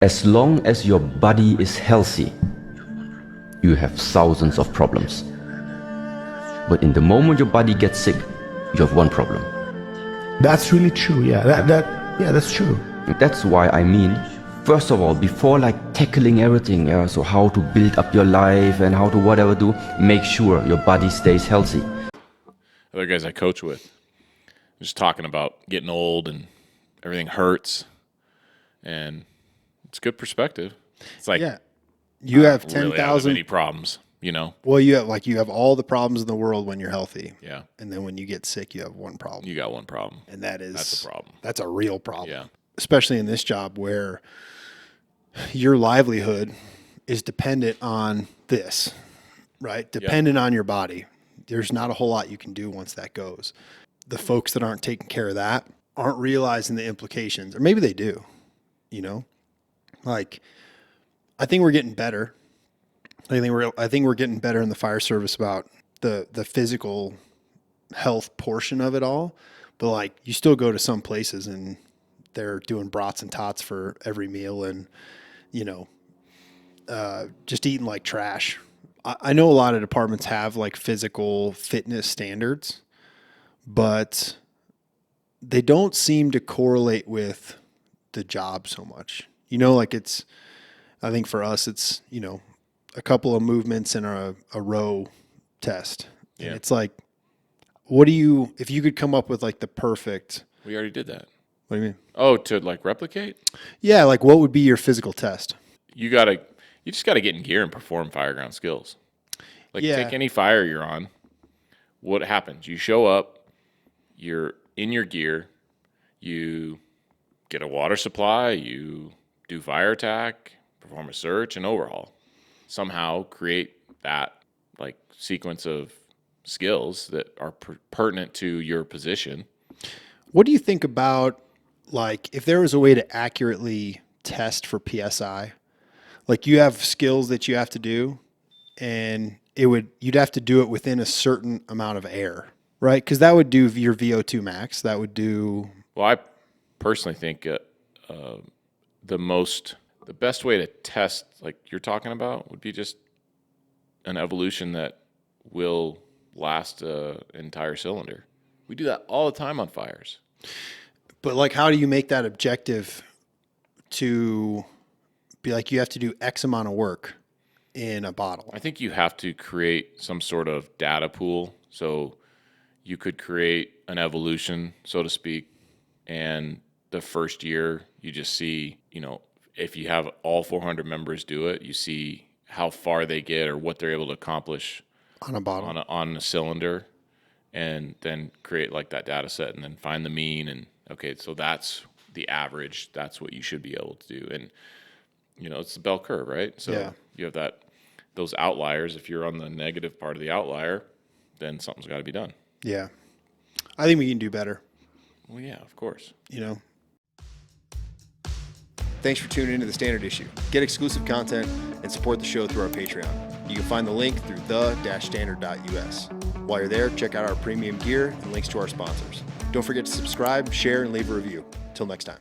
As long as your body is healthy, you have thousands of problems. But in the moment your body gets sick, you have one problem. That's really true. Yeah, that's true. That's why I mean, first of all, before like tackling everything, so how to build up your life and how to whatever do, make sure your body stays healthy. Other guys I coach with, just talking about getting old and everything hurts, and it's good perspective. It's like, yeah, you have really 10,000 any problems, you know? Well, you have all the problems in the world when you're healthy. Yeah. And then when you get sick, you have one problem. You got one problem. And that's a problem. That's a real problem. Yeah. Especially in this job where your livelihood is dependent on this, right? Dependent on your body. There's not a whole lot you can do once that goes. The folks that aren't taking care of that aren't realizing the implications, or maybe they do, you know? Like, I think we're getting better. I think we're getting better in the fire service about the physical health portion of it all. But like, you still go to some places and they're doing brats and tots for every meal, and just eating like trash. I know a lot of departments have like physical fitness standards, but they don't seem to correlate with the job so much. I think for us, it's, a couple of movements in a row test. And it's like, if you could come up with like the perfect. We already did that. What do you mean? Oh, to like replicate? Yeah. Like, what would be your physical test? You just got to get in gear and perform fireground skills. Like, take any fire you're on. What happens? You show up, you're in your gear, you get a water supply, you do fire attack, perform a search and overhaul. Somehow create that like sequence of skills that are pertinent to your position. What do you think about, like, if there was a way to accurately test for PSI? Like, you have skills that you have to do, and you'd have to do it within a certain amount of air, right? Because that would do your VO2 max. That would do. Well, I personally think the best way to test, like you're talking about, would be just an evolution that will last an entire cylinder. We do that all the time on fires. But like, how do you make that objective to be like, you have to do X amount of work in a bottle? I think you have to create some sort of data pool. So you could create an evolution, so to speak, and the first year you just see, if you have all 400 members do it, you see how far they get or what they're able to accomplish on a bottle, on a cylinder, and then create like that data set and then find the mean. And okay, so that's the average. That's what you should be able to do. And, it's the bell curve, right? So you have those outliers. If you're on the negative part of the outlier, then something's got to be done. Yeah. I think we can do better. Well, yeah, of course. Thanks for tuning into The Standard Issue. Get exclusive content and support the show through our Patreon. You can find the link through the-standard.us. While you're there, check out our premium gear and links to our sponsors. Don't forget to subscribe, share, and leave a review. Till next time.